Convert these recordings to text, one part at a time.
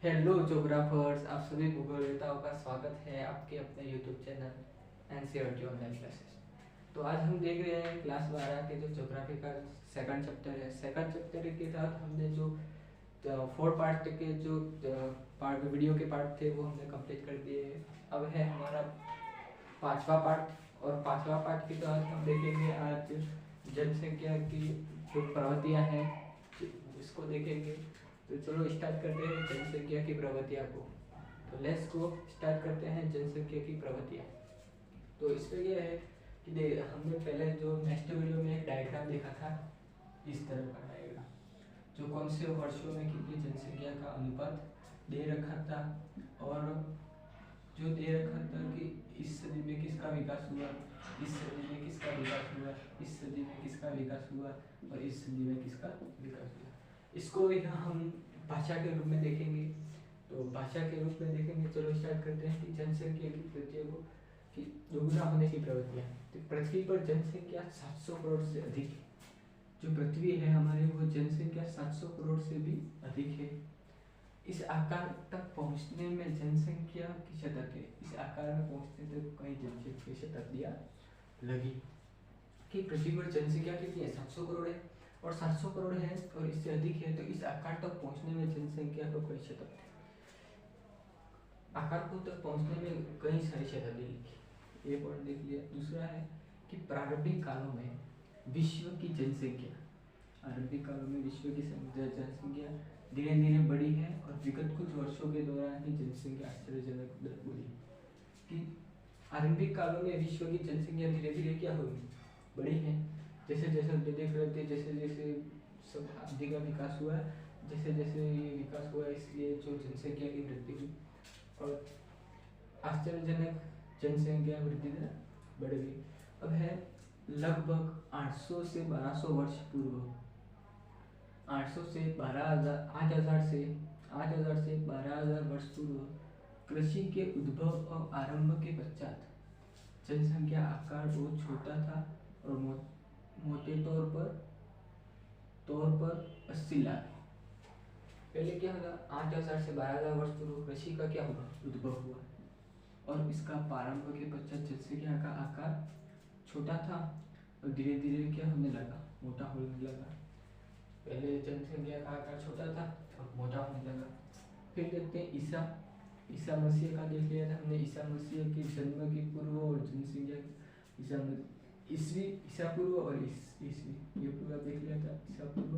Hello geographers, आप सभी भूगोलवेताओं का स्वागत है आपके अपने YouTube channel NCERT online classes. तो आज हम देख रहे हैं क्लास 12 के जो ज्योग्राफी का सेकंड चैप्टर है। सेकंड चैप्टर के तहत हमने जो 4 पार्ट के जो पार्ट वीडियो के पार्ट थे वो हमने कंप्लीट कर दिए। अब है हमारा 5वां पार्ट, और 5वां पार्ट के तहत हम देखेंगे आज जनसंख्या की जो प्रवृत्तियाँ हैं इसको देखेंगे। तो चलो स्टार्ट करते हैं जनसंख्या की प्रवृत्तियाँ को। तो लेट्स गो स्टार्ट करते हैं जनसंख्या की प्रवृत्तियाँ। तो इसमें यह है कि हमने पहले जो नेक्स्ट वीडियो में एक डायग्राम देखा था, इस तरह का डायग्राम, जो कौन से वर्षों में कितनी जनसंख्या का अनुपात दे रखा था, और जो दे रखा था कि इस सदी में किसका विकास हुआ, इस सदी में किसका विकास हुआ, इस सदी में किसका विकास हुआ, और इस सदी में किसका विकास हुआ। इसको यहाँ हम भाषा के रूप में देखेंगे। तो भाषा के रूप में देखेंगे। चलो स्टार्ट करते हैं कि जनसंख्या की प्रवृत्तियों को, कि दोगुना होने की प्रवृत्तियाँ। तो पृथ्वी पर जनसंख्या 700 करोड़ से अधिक है। जो पृथ्वी है हमारी, वो जनसंख्या 700 करोड़ से भी अधिक है। इस आकार तक पहुंचने में जनसंख्या की शतक है। इस आकार में पहुंचने तक कई जनसंख्या की शताब्दियाँ लगी। कि पृथ्वी पर जनसंख्या कितनी है, 700 करोड़ है, और 700 करोड़ है और इससे अधिक है, तो इस आकार तक पहुंचने में जनसंख्या को कई शताब्दी, आकार को तक पहुंचने में कई सारी शताब्दी लगी। ये पॉइंट देख लिया। दूसरा है कि प्रारंभिक कालों में विश्व की जनसंख्या, आरंभिक कालों में विश्व की जनसंख्या धीरे धीरे बढ़ी है, और विगत कुछ वर्षों के दौरान ही जनसंख्या आश्चर्यजनक दर बढ़ी। कि आरंभिक कालों में विश्व की जनसंख्या धीरे धीरे क्या हुई, बढ़ी है। जैसे जैसे हम देख रहे थे, जैसे जैसे सब आदि का विकास हुआ, जैसे जैसे ये विकास हुआ, इसलिए जो जनसंख्या की वृद्धि हुई, और आश्चर्यजनक जनसंख्या वृद्धि दर बढ़ गई। अब है लगभग 800 से 1200 वर्ष पूर्व, 800 से 12,000, 8,000 से 12,000 वर्ष पूर्व कृषि के उद्भव और आरंभ के पश्चात जनसंख्या आकार बहुत छोटा था, और मोटे तौर पर 80 लाख है। पहले क्या होगा, 8,000 से 12,000 वर्ष पूर्व कृषि का क्या हुआ, उद्भव हुआ, और इसका प्रारंभ के पश्चात जनसंख्या का आकार छोटा था, और धीरे धीरे क्या होने लगा, मोटा होने लगा। पहले जनसंख्या का आकार छोटा था और मोटा होने लगा। फिर देखते हैं ईसा मसीह का देख लिया था हमने। ईसा मसीह के जन्म की पूर्व और जनसंख्या, ईसा पूर्व और ईसवी, ये पूरा देख लिया था। ईसा पूर्व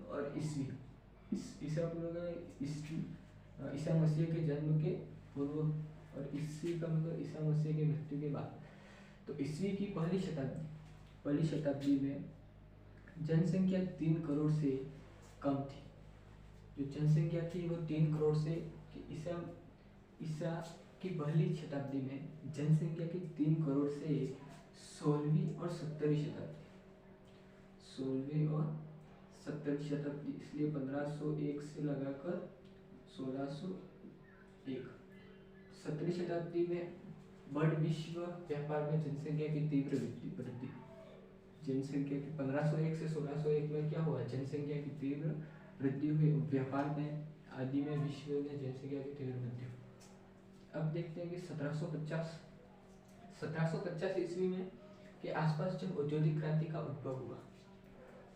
और ईसवी, ईसा पूर्व का ईसा मसीह के जन्म के पूर्व, और ईसवी का मतलब ईसा मसीह के मृत्यु के बाद। तो ईसवी की पहली शताब्दी में जनसंख्या 3 करोड़ से कम थी। जो जनसंख्या थी वो 3 करोड़ से, कि ईसा की पहली शताब्दी में जनसंख्या की 3 करोड़ से 16वीं और 17वीं शताब्दी, 16वीं और 17वीं शताब्दी, इसलिए 1501 से लगाकर 1601, 17वीं शताब्दी में वर्ल्ड विश्व व्यापार में जनसंख्या की तीव्र वृद्धि, जनसंख्या की 1501 से 1601 में क्या हुआ, जनसंख्या की तीव्र वृद्धि हुई। व्यापार में आदि में विश्व में जनसंख्या की तीव्र वृद्धि हुई। अब देखते हैं कि 1750 ईस्वी में के आसपास जब औद्योगिक क्रांति का उद्भव हुआ,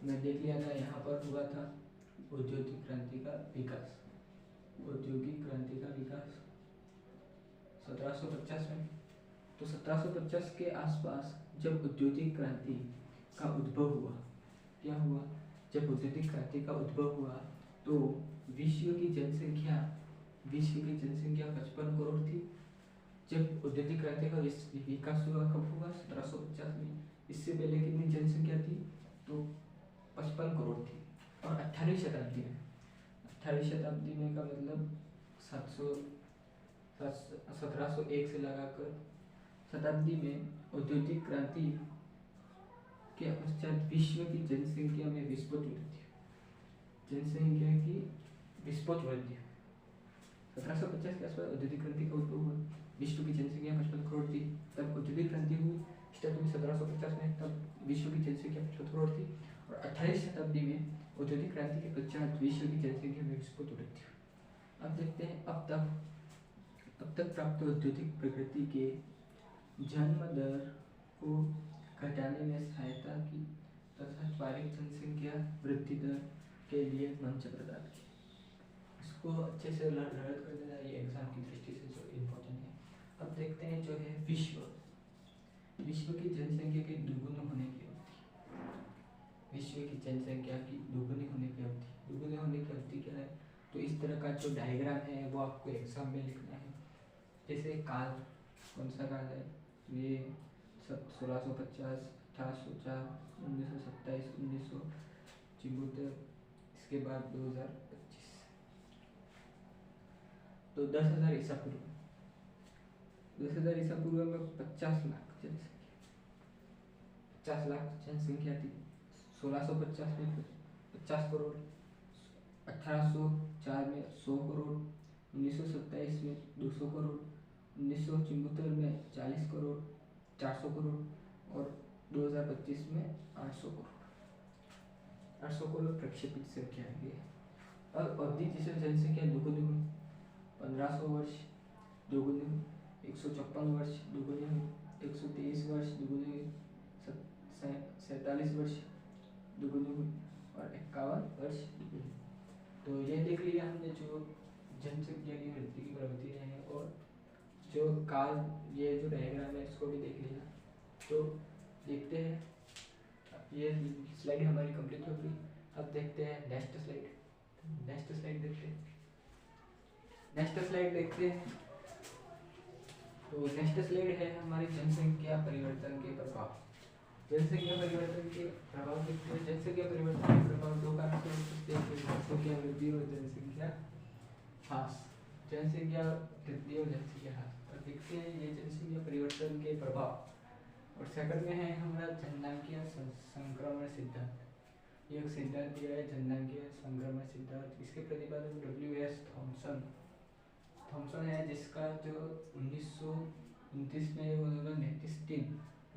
मैं देख लिया था यहाँ पर हुआ था औद्योगिक क्रांति का विकास, औद्योगिक क्रांति का विकास 1750 में। तो 1750 के आसपास जब औद्योगिक क्रांति का उद्भव हुआ, क्या हुआ, जब औद्योगिक क्रांति का उद्भव हुआ तो विश्व की जनसंख्या 55 करोड़ थी। जब औद्योगिक क्रांति का विकास हुआ, कब हुआ, 1750 में। इससे पहले कितनी जनसंख्या थी, तो 55 करोड़ थी। और 18वीं शताब्दी में का मतलब 1701 से लगाकर शताब्दी में औद्योगिक क्रांति के पश्चात विश्व की जनसंख्या में विस्फोट वृद्धि, जनसंख्या की विस्फोट वृद्धि। 1750 के आसपास औद्योगिक क्रांति का उद्भव हुआ, विश्व की जनसंख्या 55 करोड़ थी। तब औद्योगिक क्रांति हुई स्टार्ट हुई 1750 में, तब विश्व की जनसंख्या 55 करोड़ थी। और 18वीं शताब्दी में औद्योगिक क्रांति के पश्चात विश्व की जनसंख्या में विस्फोट वृद्धि हुई। अब देखते हैं अब तक प्राप्त औद्योगिक प्रगति के जन्म दर को घटाने में सहायता की तथा त्वरित जनसंख्या वृद्धि दर के लिए मंच प्रदान किया। इसको अच्छे से लर्न कर देना, ये एग्जाम की दृष्टि से जो इम्पोर्टेंट है। अब देखते हैं जो है विश्व की जनसंख्या के दुगुने होने की अवधि। विश्व की जनसंख्या की दुगुनी होने की अवधि क्या है? तो इस तरह का जो डायग्राम है वो आपको एग्जाम में लिखना है। जैसे काल, कौन सा काल है? ये 1650, 1804, 1927, 1974, इसके बाद 2025। तो 10,000 ईसा पूर्व में 50 लाख जनसंख्या थी। 1650 में 50 करोड़, 1804 में 100 करोड़, 1927 में 200 करोड़, 1974 में 40 करोड़, 400 करोड़ और 2025 में 800 करोड़ प्रक्षेपित संख्या है। अब अवधि जिसे जनसंख्या दुगुनी हुई, 1500 वर्ष दुगुनी हुई, 156 वर्ष दुगुनी हुई, 123 वर्ष दुगुनी हुई, 47 वर्ष दुगुनी हुई और 51 वर्ष दुगुनी। तो ये देख लिया हमने जो जनसंख्या की वृद्धि की प्रवृत्ति है, और जो काल, ये जो डायग्राम है इसको भी देख लिया। तो देखते हैं, ये स्लाइड हमारी कंप्लीट हो गई। अब देखते हैं नेक्स्ट स्लाइड देखते हैं। तो नेक्स्ट स्लाइड है हमारी जनसंख्या परिवर्तन के प्रभाव। जनसंख्या परिवर्तन के प्रभाव देखते हैं। जनसंख्या परिवर्तन के प्रभाव दो कारण से हो सकते हैं, जनसंख्या वृद्धि और जनसंख्या ह्रास। जनसंख्या वृद्धि और जनसंख्या ह्रास। और देखते हैं ये जनसंख्या परिवर्तन के प्रभाव। और सेकंड में है हमारा जननांगीय संक्रमण सिद्धांत। ये एक सिद्धांत दिया है, जननांगीय संक्रमण सिद्धांत। इसके प्रतिपादक W.S. थॉमसन है, जिसका जो 1929 में उन्होंने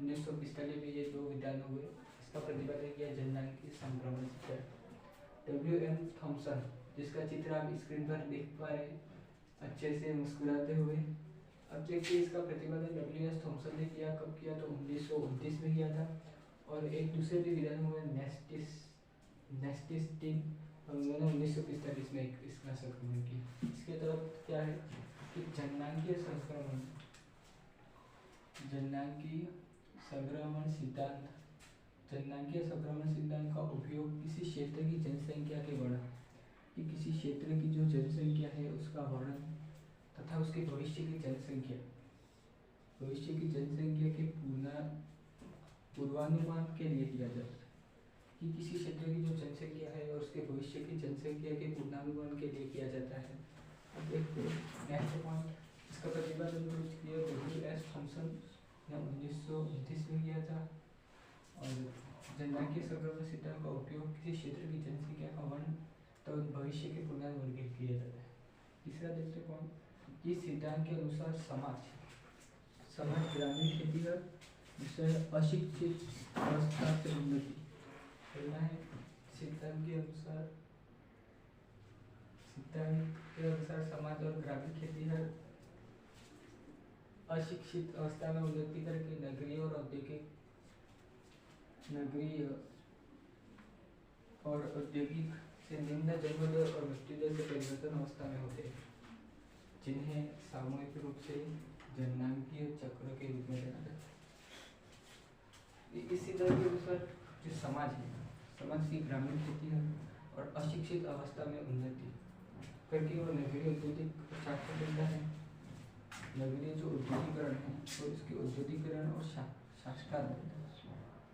1945 में ये दो विधान हुए, इसका प्रतिपादन किया जननांगीय संक्रमण सिद्धांत। W.M. थॉमसन, जिसका चित्र आप स्क्रीन पर देख पा रहे हैं अच्छे से मुस्कुराते हुए। अब देखिए इसका प्रतिपादन W.S. थॉमसन ने किया। कब किया? तो 1929 में किया था। और एक दूसरे भी विधान हुए नेस्टिस्टीन, और उन्होंने 1945 में इसका संक्रमण किया। इसके तरफ क्या है कि जननांगीय संक्रमण सिद्धांत का उपयोग किसी क्षेत्र की जनसंख्या के वर्णन, कि किसी क्षेत्र की जो जनसंख्या है उसका वर्णन तथा उसके भविष्य की जनसंख्या के पूर्वानुमान के लिए किया जाता है। कि किसी क्षेत्र की जो जनसंख्या है और उसके भविष्य की जनसंख्या के पूर्वानुमान के लिए किया जाता है। अब देखते हैं नेक्स्ट पॉइंट, इसका प्रतिपादन W.S. थॉमसन ने 1929 में किया था। और जननांगीय संक्रमण सिद्धांत का उपयोग किसी क्षेत्र की जनसंख्या का वर्णन तो भविष्य के पूर्वानुमान के लिए किया जाता है। तीसरा देखते पॉइंट, इस सिद्धांत के अनुसार समाज ग्रामीण खेती का विषय अशिक्षित अवस्था से उन्नति करना है। सिद्धांत के अनुसार समाज और ग्रामीण खेती है अशिक्षित अवस्था में उन्नति करके नगरीय और औद्योगिक से निम्न जन्म दर और मृत्यु दर से परिवर्तन अवस्था में होते हैं, जिन्हें सामूहिक रूप से जननांगीय चक्र के रूप में जाना जाता है। इसी तरह के अनुसार जो समाज की ग्रामीण खेती है और अशिक्षित अवस्था में उन्नति करके वो नगरीय औद्योगिक साक्षर बनता है। नगरीय जो औद्योगिकरण है और उसके औद्योगिकरण और साक्षरता बनता है।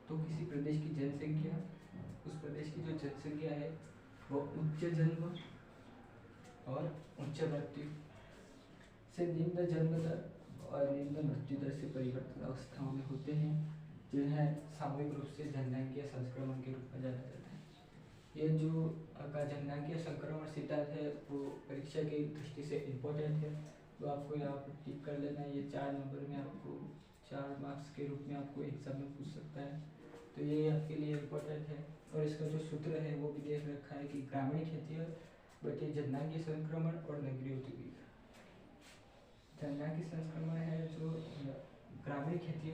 तो किसी प्रदेश की जनसंख्या, उस प्रदेश की जो जनसंख्या है वो उच्च जन्म और उच्च मृत्यु से निम्न जन्म दर और निम्न मृत्यु दर से परिवर्तन अवस्थाओं में होते हैं, जिन्हें सामूहिक रूप से जननांगीय संक्रमण के रूप में जाना जाता है। ये जो का जननांगीय संक्रमण सिद्धांत है वो परीक्षा की दृष्टि से इम्पोर्टेंट है, तो आपको यहाँ पर टिक कर लेना है। ये 4 नंबर में आपको 4 मार्क्स के रूप में आपको एग्जाम में पूछ सकता है, तो ये आपके लिए इम्पोर्टेंट है। और इसका जो सूत्र है वो भी देख रखा है कि ग्रामीण खेती પછી जननांगी संक्रमण और नगरीय औद्योगिक। जननांगी संक्रमण है जो ग्रामीण खेती